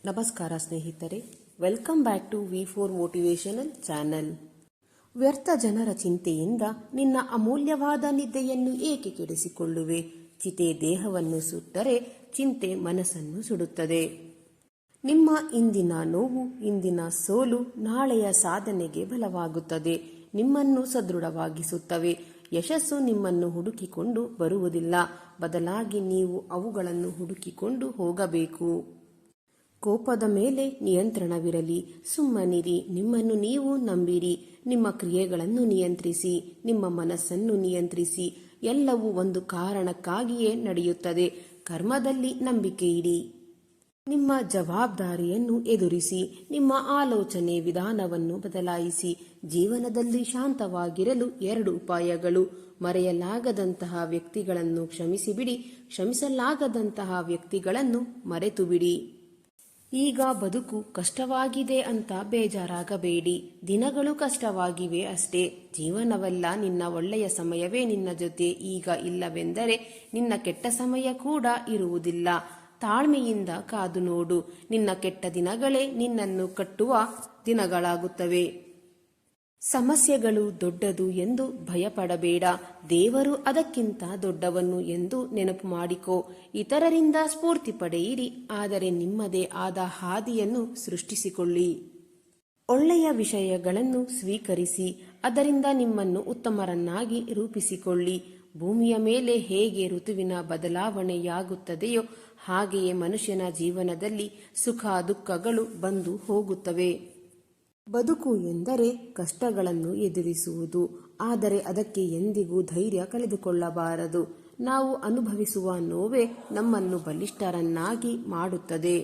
ನಮಸ್ಕಾರ ಸ್ನೇಹಿತರೆ, welcome back to ವಿ4 ಮೋಟಿವೇಶನಲ್ ಚಾನಲ್. ವ್ಯರ್ಥ ಜನರ ಚಿಂತೆಯಿಂದ ನಿನ್ನ ಅಮೂಲ್ಯವಾದ ನಿದ್ದೆಯನ್ನು ಏಕೆ ಕೆಡಿಸಿಕೊಳ್ಳುವೆ? ಚಿತೆ ದೇಹವನ್ನು ಸುಟ್ಟರೆ ಚಿಂತೆ ಮನಸ್ಸನ್ನು ಸುಡುತ್ತದೆ. ನಿಮ್ಮ ಇಂದಿನ ನೋವು, ಇಂದಿನ ಸೋಲು ನಾಳೆಯ ಸಾಧನೆಗೆ ಬಲವಾಗುತ್ತದೆ, ನಿಮ್ಮನ್ನು ಸದೃಢವಾಗಿಸುತ್ತವೆ. ಯಶಸ್ಸು ನಿಮ್ಮನ್ನು ಹುಡುಕಿಕೊಂಡು ಬರುವುದಿಲ್ಲ, ಬದಲಾಗಿ ನೀವು ಅವುಗಳನ್ನು ಹುಡುಕಿಕೊಂಡು ಹೋಗಬೇಕು. ಕೋಪದ ಮೇಲೆ ನಿಯಂತ್ರಣವಿರಲಿ. ಸುಮ್ಮನಿರಿ, ನಿಮ್ಮನ್ನು ನೀವು ನಂಬಿರಿ. ನಿಮ್ಮ ಕ್ರಿಯೆಗಳನ್ನು ನಿಯಂತ್ರಿಸಿ, ನಿಮ್ಮ ಮನಸ್ಸನ್ನು ನಿಯಂತ್ರಿಸಿ. ಎಲ್ಲವೂ ಒಂದು ಕಾರಣಕ್ಕಾಗಿಯೇ ನಡೆಯುತ್ತದೆ. ಕರ್ಮದಲ್ಲಿ ನಂಬಿಕೆ ಇಡಿ. ನಿಮ್ಮ ಜವಾಬ್ದಾರಿಯನ್ನು ಎದುರಿಸಿ. ನಿಮ್ಮ ಆಲೋಚನೆ ವಿಧಾನವನ್ನು ಬದಲಾಯಿಸಿ. ಜೀವನದಲ್ಲಿ ಶಾಂತವಾಗಿರಲು 2 ಉಪಾಯಗಳು. ಮರೆಯಲಾಗದಂತಹ ವ್ಯಕ್ತಿಗಳನ್ನು ಕ್ಷಮಿಸಿಬಿಡಿ, ಕ್ಷಮಿಸಲಾಗದಂತಹ ವ್ಯಕ್ತಿಗಳನ್ನು ಮರೆತು ಬಿಡಿ. ಈಗ ಬದುಕು ಕಷ್ಟವಾಗಿದೆ ಅಂತ ಬೇಜಾರಾಗಬೇಡಿ. ದಿನಗಳು ಕಷ್ಟವಾಗಿವೆ ಅಷ್ಟೇ. ಜೀವನವಲ್ಲ, ನಿನ್ನ ಒಳ್ಳೆಯ ಸಮಯವೇ ನಿನ್ನ ಜೊತೆ ಈಗ ಇಲ್ಲವೆಂದರೆ ನಿನ್ನ ಕೆಟ್ಟ ಸಮಯ ಕೂಡ ಇರುವುದಿಲ್ಲ. ತಾಳ್ಮೆಯಿಂದ ಕಾದು ನೋಡು. ನಿನ್ನ ಕೆಟ್ಟ ದಿನಗಳೇ ನಿನ್ನನ್ನು ಕಟ್ಟುವ ದಿನಗಳಾಗುತ್ತವೆ. ಸಮಸ್ಯೆಗಳು ದೊಡ್ಡದು ಎಂದು ಭಯಪಡಬೇಡ. ದೇವರು ಅದಕ್ಕಿಂತ ದೊಡ್ಡವನು ಎಂದು ನೆನಪು ಮಾಡಿಕೋ. ಇತರರಿಂದ ಸ್ಫೂರ್ತಿ ಪಡೆಯಿರಿ, ಆದರೆ ನಿಮ್ಮದೇ ಆದ ಹಾದಿಯನ್ನು ಸೃಷ್ಟಿಸಿಕೊಳ್ಳಿ. ಒಳ್ಳೆಯ ವಿಷಯಗಳನ್ನು ಸ್ವೀಕರಿಸಿ, ಅದರಿಂದ ನಿಮ್ಮನ್ನು ಉತ್ತಮರನ್ನಾಗಿ ರೂಪಿಸಿಕೊಳ್ಳಿ. ಭೂಮಿಯ ಮೇಲೆ ಹೇಗೆ ಋತುವಿನ ಬದಲಾವಣೆಯಾಗುತ್ತದೆಯೋ ಹಾಗೆಯೇ ಮನುಷ್ಯನ ಜೀವನದಲ್ಲಿ ಸುಖ ದುಃಖಗಳು ಬಂದು ಹೋಗುತ್ತವೆ. ಬದುಕು ಎಂದರೆ ಕಷ್ಟಗಳನ್ನು ಎದುರಿಸುವುದು, ಆದರೆ ಅದಕ್ಕೆ ಎಂದಿಗೂ ಧೈರ್ಯ ಕಳೆದುಕೊಳ್ಳಬಾರದು. ನಾವು ಅನುಭವಿಸುವ ನೋವೇ ನಮ್ಮನ್ನು ಬಲಿಷ್ಠರನ್ನಾಗಿ ಮಾಡುತ್ತದೆ.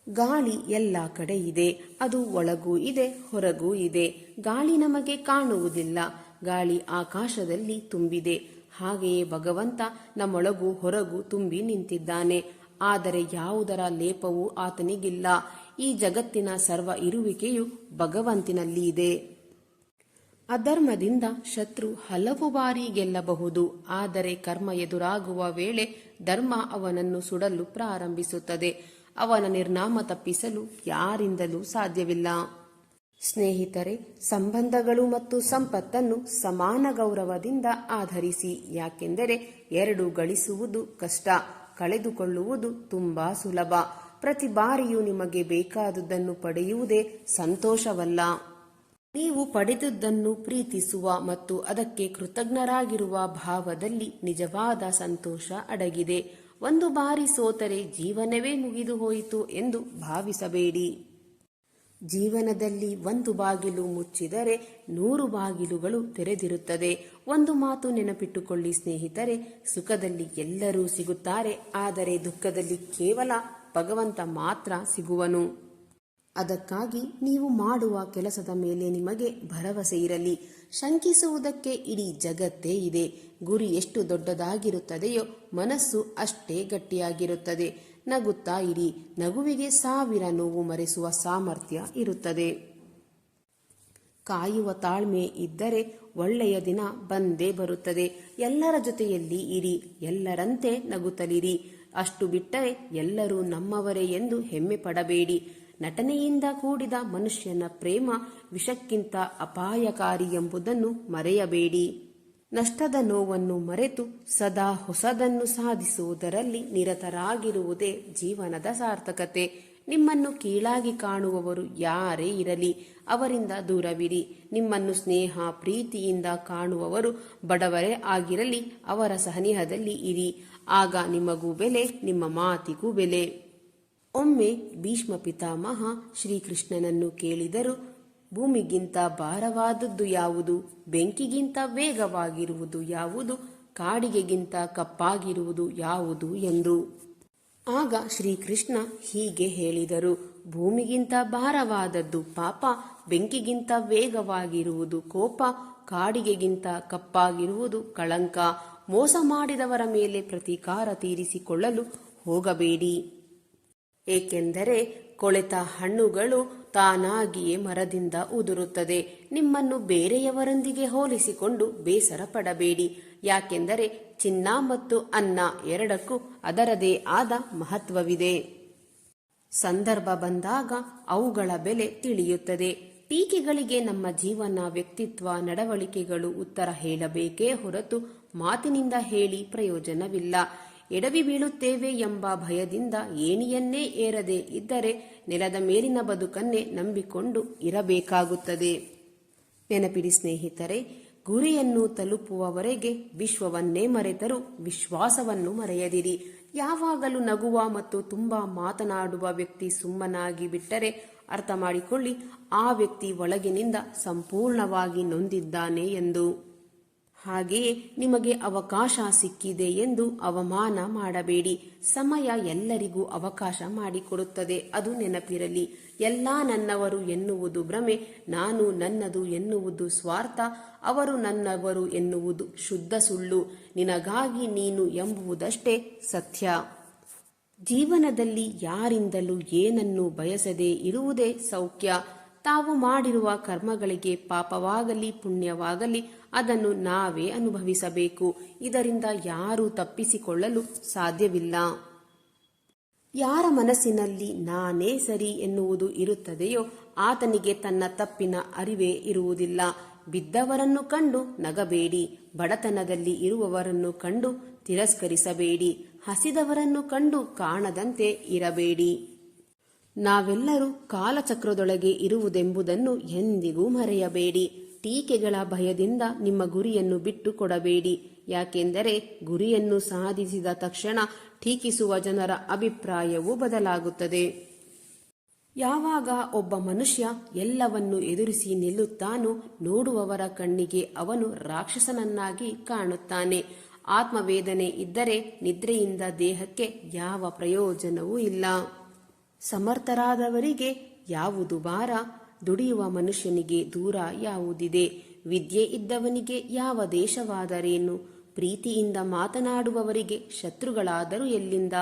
ಗಾಳಿ ಎಲ್ಲ ಕಡೆ ಇದೆ, ಅದು ಒಳಗೂ ಇದೆ, ಹೊರಗೂ ಇದೆ. ಗಾಳಿ ನಮಗೆ ಕಾಣುವುದಿಲ್ಲ, ಗಾಳಿ ಆಕಾಶದಲ್ಲಿ ತುಂಬಿದೆ. ಹಾಗೆಯೇ ಭಗವಂತ ನಮ್ಮೊಳಗೂ ಹೊರಗೂ ತುಂಬಿ ನಿಂತಿದ್ದಾನೆ, ಆದರೆ ಯಾವುದರ ಲೇಪವೂ ಆತನಿಗಿಲ್ಲ. ಈ ಜಗತ್ತಿನ ಸರ್ವ ಇರುವಿಕೆಯು ಭಗವಂತನಲ್ಲಿ ಇದೆ. ಅಧರ್ಮದಿಂದ ಶತ್ರು ಹಲವು ಬಾರಿ ಗೆಲ್ಲಬಹುದು, ಆದರೆ ಕರ್ಮ ಎದುರಾಗುವ ವೇಳೆ ಧರ್ಮ ಅವನನ್ನು ಸುಡಲು ಪ್ರಾರಂಭಿಸುತ್ತದೆ. ಅವನ ನಿರ್ನಾಮ ತಪ್ಪಿಸಲು ಯಾರಿಂದಲೂ ಸಾಧ್ಯವಿಲ್ಲ. ಸ್ನೇಹಿತರೆ, ಸಂಬಂಧಗಳು ಮತ್ತು ಸಂಪತ್ತನ್ನು ಸಮಾನ ಗೌರವದಿಂದ ಆಧರಿಸಿ. ಯಾಕೆಂದರೆ 2 ಗಳಿಸುವುದು ಕಷ್ಟ, ಕಳೆದುಕೊಳ್ಳುವುದು ತುಂಬಾ ಸುಲಭ. ಪ್ರತಿ ಬಾರಿಯೂ ನಿಮಗೆ ಬೇಕಾದುದನ್ನು ಪಡೆಯುವುದೇ ಸಂತೋಷವಲ್ಲ, ನೀವು ಪಡೆದುದನ್ನು ಪ್ರೀತಿಸುವ ಮತ್ತು ಅದಕ್ಕೆ ಕೃತಜ್ಞರಾಗಿರುವ ಭಾವದಲ್ಲಿ ನಿಜವಾದ ಸಂತೋಷ ಅಡಗಿದೆ. ಒಂದು ಬಾರಿ ಸೋತರೆ ಜೀವನವೇ ಮುಗಿದು ಹೋಯಿತು ಎಂದು ಭಾವಿಸಬೇಡಿ. ಜೀವನದಲ್ಲಿ 1 ಬಾಗಿಲು ಮುಚ್ಚಿದರೆ 100 ಬಾಗಿಲುಗಳು ತೆರೆದಿರುತ್ತದೆ. ಒಂದು ಮಾತು ನೆನಪಿಟ್ಟುಕೊಳ್ಳಿ ಸ್ನೇಹಿತರೆ, ಸುಖದಲ್ಲಿ ಎಲ್ಲರೂ ಸಿಗುತ್ತಾರೆ, ಆದರೆ ದುಃಖದಲ್ಲಿ ಕೇವಲ ಭಗವಂತ ಮಾತ್ರ ಸಿಗುವನು. ಅದಕ್ಕಾಗಿ ನೀವು ಮಾಡುವ ಕೆಲಸದ ಮೇಲೆ ನಿಮಗೆ ಭರವಸೆ ಇರಲಿ. ಶಂಕಿಸುವುದಕ್ಕೆ ಇಡೀ ಜಗತ್ತೇ ಇದೆ. ಗುರಿ ಎಷ್ಟು ದೊಡ್ಡದಾಗಿರುತ್ತದೆಯೋ ಮನಸ್ಸು ಅಷ್ಟೇ ಗಟ್ಟಿಯಾಗಿರುತ್ತದೆ. ನಗುತ್ತಾ ಇರಿ, ನಗುವಿಗೆ 1000 ನೋವು ಮರೆಸುವ ಸಾಮರ್ಥ್ಯ ಇರುತ್ತದೆ. ಕಾಯುವ ತಾಳ್ಮೆ ಇದ್ದರೆ ಒಳ್ಳೆಯ ದಿನ ಬಂದೇ ಬರುತ್ತದೆ. ಎಲ್ಲರ ಜೊತೆಯಲ್ಲಿ ಇರಿ, ಎಲ್ಲರಂತೆ ನಗುತ್ತಲಿರಿ. ಅಷ್ಟು ಬಿಟ್ಟರೆ ಎಲ್ಲರೂ ನಮ್ಮವರೇ ಎಂದು ಹೆಮ್ಮೆ ಪಡಬೇಡಿ. ನಟನೆಯಿಂದ ಕೂಡಿದ ಮನುಷ್ಯನ ಪ್ರೇಮ ವಿಷಕ್ಕಿಂತ ಅಪಾಯಕಾರಿ ಎಂಬುದನ್ನು ಮರೆಯಬೇಡಿ. ನಷ್ಟದ ನೋವನ್ನು ಮರೆತು ಸದಾ ಹೊಸದನ್ನು ಸಾಧಿಸುವುದರಲ್ಲಿ ನಿರತರಾಗಿರುವುದೇ ಜೀವನದ ಸಾರ್ಥಕತೆ. ನಿಮ್ಮನ್ನು ಕೀಳಾಗಿ ಕಾಣುವವರು ಯಾರೇ ಇರಲಿ, ಅವರಿಂದ ದೂರವಿರಿ. ನಿಮ್ಮನ್ನು ಸ್ನೇಹ ಪ್ರೀತಿಯಿಂದ ಕಾಣುವವರು ಬಡವರೇ ಆಗಿರಲಿ, ಅವರ ಸನಿಹದಲ್ಲಿ ಇರಿ. ಆಗ ನಿಮಗೂ ಬೆಲೆ, ನಿಮ್ಮ ಮಾತಿಗೂ ಬೆಲೆ. ಒಮ್ಮೆ ಭೀಷ್ಮ ಪಿತಾಮಹ ಶ್ರೀಕೃಷ್ಣನನ್ನು ಕೇಳಿದರು, ಭೂಮಿಗಿಂತ ಭಾರವಾದದ್ದು ಯಾವುದು? ಬೆಂಕಿಗಿಂತ ವೇಗವಾಗಿರುವುದು ಯಾವುದು? ಕಾಡಿಗೆಗಿಂತ ಕಪ್ಪಾಗಿರುವುದು ಯಾವುದು ಎಂದು. ಆಗ ಶ್ರೀಕೃಷ್ಣ ಹೀಗೆ ಹೇಳಿದರು, ಭೂಮಿಗಿಂತ ಭಾರವಾದದ್ದು ಪಾಪ, ಬೆಂಕಿಗಿಂತ ವೇಗವಾಗಿರುವುದು ಕೋಪ, ಕಾಡಿಗೆಗಿಂತ ಕಪ್ಪಾಗಿರುವುದು ಕಳಂಕ. ಮೋಸ ಮಾಡಿದವರ ಮೇಲೆ ಪ್ರತೀಕಾರ ತೀರಿಸಿಕೊಳ್ಳಲು ಹೋಗಬೇಡಿ, ಏಕೆಂದರೆ ಕೊಳೆತ ಹಣ್ಣುಗಳು ತಾನಾಗಿಯೇ ಮರದಿಂದ ಉದುರುತ್ತದೆ. ನಿಮ್ಮನ್ನು ಬೇರೆಯವರೊಂದಿಗೆ ಹೋಲಿಸಿಕೊಂಡು ಬೇಸರ ಪಡಬೇಡಿ, ಯಾಕೆಂದರೆ ಚಿನ್ನ ಮತ್ತು ಅನ್ನ ಎರಡಕ್ಕೂ ಅದರದೇ ಆದ ಮಹತ್ವವಿದೆ. ಸಂದರ್ಭ ಬಂದಾಗ ಅವುಗಳ ಬೆಲೆ ತಿಳಿಯುತ್ತದೆ. ಟೀಕೆಗಳಿಗೆ ನಮ್ಮ ಜೀವನ, ವ್ಯಕ್ತಿತ್ವ, ನಡವಳಿಕೆಗಳು ಉತ್ತರ ಹೇಳಬೇಕೇ ಹೊರತು ಮಾತಿನಿಂದ ಹೇಳಿ ಪ್ರಯೋಜನವಿಲ್ಲ. ಎಡವಿ ಬೀಳುತ್ತೇವೆ ಎಂಬ ಭಯದಿಂದ ಏಣಿಯನ್ನೇ ಏರದೆ ಇದ್ದರೆ ನೆಲದ ಮೇಲಿನ ಬದುಕನ್ನೇ ನಂಬಿಕೊಂಡು ಇರಬೇಕಾಗುತ್ತದೆ. ನೆನಪಿಡಿ ಸ್ನೇಹಿತರೆ, ಗುರಿಯನ್ನು ತಲುಪುವವರೆಗೆ ವಿಶ್ವವನ್ನೇ ಮರೆತರೂ ವಿಶ್ವಾಸವನ್ನು ಮರೆಯದಿರಿ. ಯಾವಾಗಲೂ ನಗುವ ಮತ್ತು ತುಂಬಾ ಮಾತನಾಡುವ ವ್ಯಕ್ತಿ ಸುಮ್ಮನಾಗಿ ಬಿಟ್ಟರೆ ಅರ್ಥ ಮಾಡಿಕೊಳ್ಳಿ, ಆ ವ್ಯಕ್ತಿ ಒಳಗಿನಿಂದ ಸಂಪೂರ್ಣವಾಗಿ ನೊಂದಿದ್ದಾನೆ ಎಂದು. ಹಾಗೆಯೇ ನಿಮಗೆ ಅವಕಾಶ ಸಿಕ್ಕಿದೆ ಎಂದು ಅವಮಾನ ಮಾಡಬೇಡಿ. ಸಮಯ ಎಲ್ಲರಿಗೂ ಅವಕಾಶ ಮಾಡಿಕೊಡುತ್ತದೆ, ಅದು ನೆನಪಿರಲಿ. ಎಲ್ಲ ನನ್ನವರು ಎನ್ನುವುದು ಭ್ರಮೆ, ನಾನು ನನ್ನದು ಎನ್ನುವುದು ಸ್ವಾರ್ಥ, ಅವರು ನನ್ನವರು ಎನ್ನುವುದು ಶುದ್ಧ ಸುಳ್ಳು, ನಿನಗಾಗಿ ನೀನು ಎಂಬುದಷ್ಟೇ ಸತ್ಯ. ಜೀವನದಲ್ಲಿ ಯಾರಿಂದಲೂ ಏನನ್ನು ಬಯಸದೆ ಇರುವುದೇ ಸೌಖ್ಯ. ತಾವು ಮಾಡಿರುವ ಕರ್ಮಗಳಿಗೆ ಪಾಪವಾಗಲಿ ಪುಣ್ಯವಾಗಲಿ ಅದನ್ನು ನಾವೇ ಅನುಭವಿಸಬೇಕು. ಇದರಿಂದ ಯಾರೂ ತಪ್ಪಿಸಿಕೊಳ್ಳಲು ಸಾಧ್ಯವಿಲ್ಲ. ಯಾರ ಮನಸ್ಸಿನಲ್ಲಿ ನಾನೇ ಸರಿ ಎನ್ನುವುದು ಇರುತ್ತದೆಯೋ ಆತನಿಗೆ ತನ್ನ ತಪ್ಪಿನ ಅರಿವೇ ಇರುವುದಿಲ್ಲ. ಬಿದ್ದವರನ್ನು ಕಂಡು ನಗಬೇಡಿ, ಬಡತನದಲ್ಲಿ ಇರುವವರನ್ನು ಕಂಡು ತಿರಸ್ಕರಿಸಬೇಡಿ, ಹಸಿದವರನ್ನು ಕಂಡು ಕಾಣದಂತೆ ಇರಬೇಡಿ. ನಾವೆಲ್ಲರೂ ಕಾಲಚಕ್ರದೊಳಗೆ ಇರುವುದೆಂಬುದನ್ನು ಎಂದಿಗೂ ಮರೆಯಬೇಡಿ. ಟೀಕೆಗಳ ಭಯದಿಂದ ನಿಮ್ಮ ಗುರಿಯನ್ನು ಬಿಟ್ಟು ಕೊಡಬೇಡಿ. ಯಾಕೆಂದರೆ ಗುರಿಯನ್ನು ಸಾಧಿಸಿದ ತಕ್ಷಣ ಟೀಕಿಸುವ ಜನರ ಅಭಿಪ್ರಾಯವೂ ಬದಲಾಗುತ್ತದೆ. ಯಾವಾಗ ಒಬ್ಬ ಮನುಷ್ಯ ಎಲ್ಲವನ್ನು ಎದುರಿಸಿ ನಿಲ್ಲುತ್ತಾನೋ ನೋಡುವವರ ಕಣ್ಣಿಗೆ ಅವನು ರಾಕ್ಷಸನನ್ನಾಗಿ ಕಾಣುತ್ತಾನೆ. ಆತ್ಮವೇದನೆ ಇದ್ದರೆ ನಿದ್ರೆಯಿಂದ ದೇಹಕ್ಕೆ ಯಾವ ಪ್ರಯೋಜನವೂ ಇಲ್ಲ. ಸಮರ್ಥರಾದವರಿಗೆ ಯಾವುದು ಭಾರ, ದುಡಿಯುವ ಮನುಷ್ಯನಿಗೆ ದೂರ ಯಾವುದಿದೆ. ವಿದ್ಯೆ ಇದ್ದವನಿಗೆ ಯಾವ ದೇಶವಾದರೇನು, ಪ್ರೀತಿಯಿಂದ ಮಾತನಾಡುವವರಿಗೆ ಶತ್ರುಗಳಾದರೂ ಎಲ್ಲಿಂದ,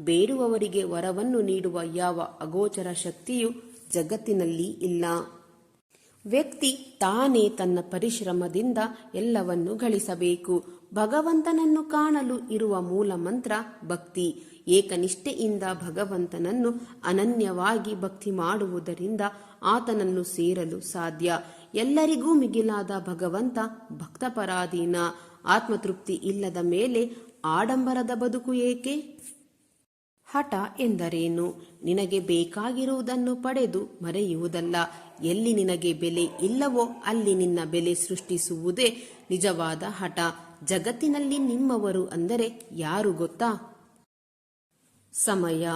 ಬೇಡುವವರಿಗೆ ವರವನ್ನು ನೀಡುವ ಯಾವ ಅಗೋಚರ ಶಕ್ತಿಯೂ ಜಗತ್ತಿನಲ್ಲಿ ಇಲ್ಲ. ವ್ಯಕ್ತಿ ತಾನೇ ತನ್ನ ಪರಿಶ್ರಮದಿಂದ ಎಲ್ಲವನ್ನು ಗಳಿಸಬೇಕು. ಭಗವಂತನನ್ನು ಕಾಣಲು ಇರುವ ಮೂಲ ಮಂತ್ರ ಭಕ್ತಿ. ಏಕನಿಷ್ಠೆಯಿಂದ ಭಗವಂತನನ್ನು ಅನನ್ಯವಾಗಿ ಭಕ್ತಿ ಮಾಡುವುದರಿಂದ ಆತನನ್ನು ಸೇರಲು ಸಾಧ್ಯ. ಎಲ್ಲರಿಗೂ ಮಿಗಿಲಾದ ಭಗವಂತ ಭಕ್ತಪರಾಧೀನ. ಆತ್ಮತೃಪ್ತಿ ಇಲ್ಲದ ಮೇಲೆ ಆಡಂಬರದ ಬದುಕು ಏಕೆ? ಹಠ ಎಂದರೇನು? ನಿನಗೆ ಬೇಕಾಗಿರುವುದನ್ನು ಪಡೆದು ಮರೆಯುವುದಲ್ಲ. ಎಲ್ಲಿ ನಿನಗೆ ಬೆಲೆ ಇಲ್ಲವೋ ಅಲ್ಲಿ ನಿನ್ನ ಬೆಲೆ ಸೃಷ್ಟಿಸುವುದೇ ನಿಜವಾದ ಹಠ. ಜಗತ್ತಿನಲ್ಲಿ ನಿಮ್ಮವರು ಅಂದರೆ ಯಾರು ಗೊತ್ತಾ? ಸಮಯ.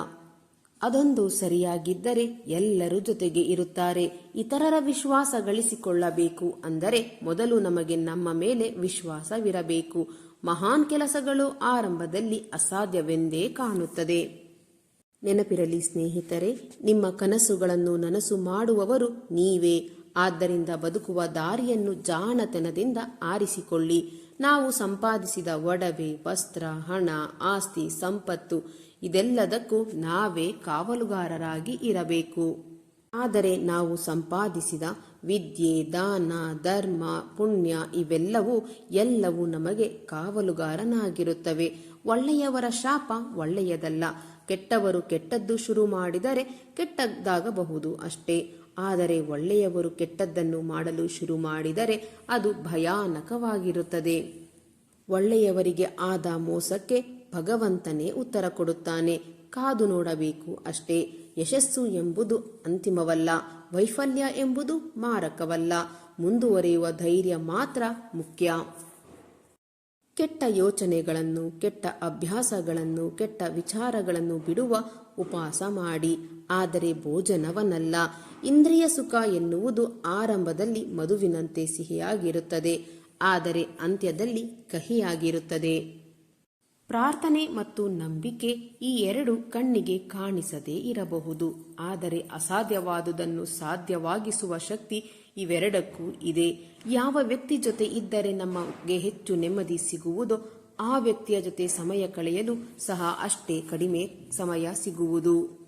ಅದೊಂದು ಸರಿಯಾಗಿದ್ದರೆ ಎಲ್ಲರೂ ಜೊತೆಗೆ ಇರುತ್ತಾರೆ. ಇತರರ ವಿಶ್ವಾಸ ಗಳಿಸಿಕೊಳ್ಳಬೇಕು ಅಂದರೆ ಮೊದಲು ನಮಗೆ ನಮ್ಮ ಮೇಲೆ ವಿಶ್ವಾಸವಿರಬೇಕು. ಮಹಾನ್ ಕೆಲಸಗಳು ಆರಂಭದಲ್ಲಿ ಅಸಾಧ್ಯವೆಂದೇ ಕಾಣುತ್ತದೆ. ನೆನಪಿರಲಿ ಸ್ನೇಹಿತರೆ, ನಿಮ್ಮ ಕನಸುಗಳನ್ನು ನನಸು ಮಾಡುವವರು ನೀವೇ. ಆದ್ದರಿಂದ ಬದುಕುವ ದಾರಿಯನ್ನು ಜಾಣತನದಿಂದ ಆರಿಸಿಕೊಳ್ಳಿ. ನಾವು ಸಂಪಾದಿಸಿದ ಒಡವೆ, ವಸ್ತ್ರ, ಹಣ, ಆಸ್ತಿ, ಸಂಪತ್ತು ಇದೆಲ್ಲದಕ್ಕೂ ನಾವೇ ಕಾವಲುಗಾರರಾಗಿ ಇರಬೇಕು. ಆದರೆ ನಾವು ಸಂಪಾದಿಸಿದ ವಿದ್ಯೆ, ದಾನ, ಧರ್ಮ, ಪುಣ್ಯ ಎಲ್ಲವೂ ನಮಗೆ ಕಾವಲುಗಾರನಾಗಿರುತ್ತವೆ. ಒಳ್ಳೆಯವರ ಶಾಪ ಒಳ್ಳೆಯದಲ್ಲ. ಕೆಟ್ಟವರು ಕೆಟ್ಟದ್ದು ಶುರು ಮಾಡಿದರೆ ಕೆಟ್ಟದ್ದಾಗಬಹುದು ಅಷ್ಟೇ. ಆದರೆ ಒಳ್ಳೆಯವರು ಕೆಟ್ಟದ್ದನ್ನು ಮಾಡಲು ಶುರು ಮಾಡಿದರೆ ಅದು ಭಯಾನಕವಾಗಿರುತ್ತದೆ. ಒಳ್ಳೆಯವರಿಗೆ ಆದ ಮೋಸಕ್ಕೆ ಭಗವಂತನೇ ಉತ್ತರ ಕೊಡುತ್ತಾನೆ. ಕಾದು ನೋಡಬೇಕು ಅಷ್ಟೇ. ಯಶಸ್ಸು ಎಂಬುದು ಅಂತಿಮವಲ್ಲ, ವೈಫಲ್ಯ ಎಂಬುದು ಮಾರಕವಲ್ಲ. ಮುಂದುವರಿಯುವ ಧೈರ್ಯ ಮಾತ್ರ ಮುಖ್ಯ. ಕೆಟ್ಟ ಯೋಚನೆಗಳನ್ನು, ಕೆಟ್ಟ ಅಭ್ಯಾಸಗಳನ್ನು, ಕೆಟ್ಟ ವಿಚಾರಗಳನ್ನು ಬಿಡುವ ಉಪವಾಸ ಮಾಡಿ, ಆದರೆ ಭೋಜನವನ್ನಲ್ಲ. ಇಂದ್ರಿಯ ಸುಖ ಎನ್ನುವುದು ಆರಂಭದಲ್ಲಿ ಮಧುವಿನಂತೆ ಸಿಹಿಯಾಗಿರುತ್ತದೆ, ಆದರೆ ಅಂತ್ಯದಲ್ಲಿ ಕಹಿಯಾಗಿರುತ್ತದೆ. ಪ್ರಾರ್ಥನೆ ಮತ್ತು ನಂಬಿಕೆ ಈ ಎರಡು ಕಣ್ಣಿಗೆ ಕಾಣಿಸದೇ ಇರಬಹುದು, ಆದರೆ ಅಸಾಧ್ಯವಾದುದನ್ನು ಸಾಧ್ಯವಾಗಿಸುವ ಶಕ್ತಿ ಇವೆರಡಕ್ಕೂ ಇದೆ. ಯಾವ ವ್ಯಕ್ತಿ ಜೊತೆ ಇದ್ದರೆ ನಮಗೆ ಹೆಚ್ಚು ನೆಮ್ಮದಿ ಸಿಗುವುದೋ ಆ ವ್ಯಕ್ತಿಯ ಜೊತೆ ಸಮಯ ಕಳೆಯಲು ಸಹ ಅಷ್ಟೇ ಕಡಿಮೆ ಸಮಯ ಸಿಗುವುದು.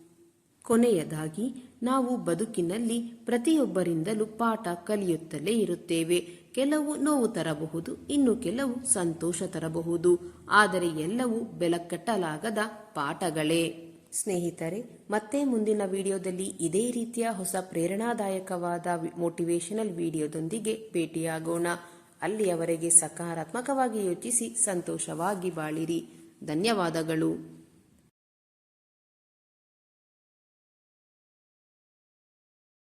ಕೊನೆಯದಾಗಿ, ನಾವು ಬದುಕಿನಲ್ಲಿ ಪ್ರತಿಯೊಬ್ಬರಿಂದಲೂ ಪಾಠ ಕಲಿಯುತ್ತಲೇ ಇರುತ್ತೇವೆ. ಕೆಲವು ನೋವು ತರಬಹುದು, ಇನ್ನು ಕೆಲವು ಸಂತೋಷ ತರಬಹುದು, ಆದರೆ ಎಲ್ಲವೂ ಬೆಲೆ ಕಟ್ಟಲಾಗದ ಪಾಠಗಳೇ. ಸ್ನೇಹಿತರೆ, ಮತ್ತೆ ಮುಂದಿನ ವಿಡಿಯೋದಲ್ಲಿ ಇದೇ ರೀತಿಯ ಹೊಸ ಪ್ರೇರಣಾದಾಯಕವಾದ ಮೋಟಿವೇಶನಲ್ ವಿಡಿಯೋದೊಂದಿಗೆ ಭೇಟಿಯಾಗೋಣ. ಅಲ್ಲಿಯವರೆಗೆ ಸಕಾರಾತ್ಮಕವಾಗಿ ಯೋಚಿಸಿ ಸಂತೋಷವಾಗಿ ಬಾಳಿರಿ. ಧನ್ಯವಾದಗಳು.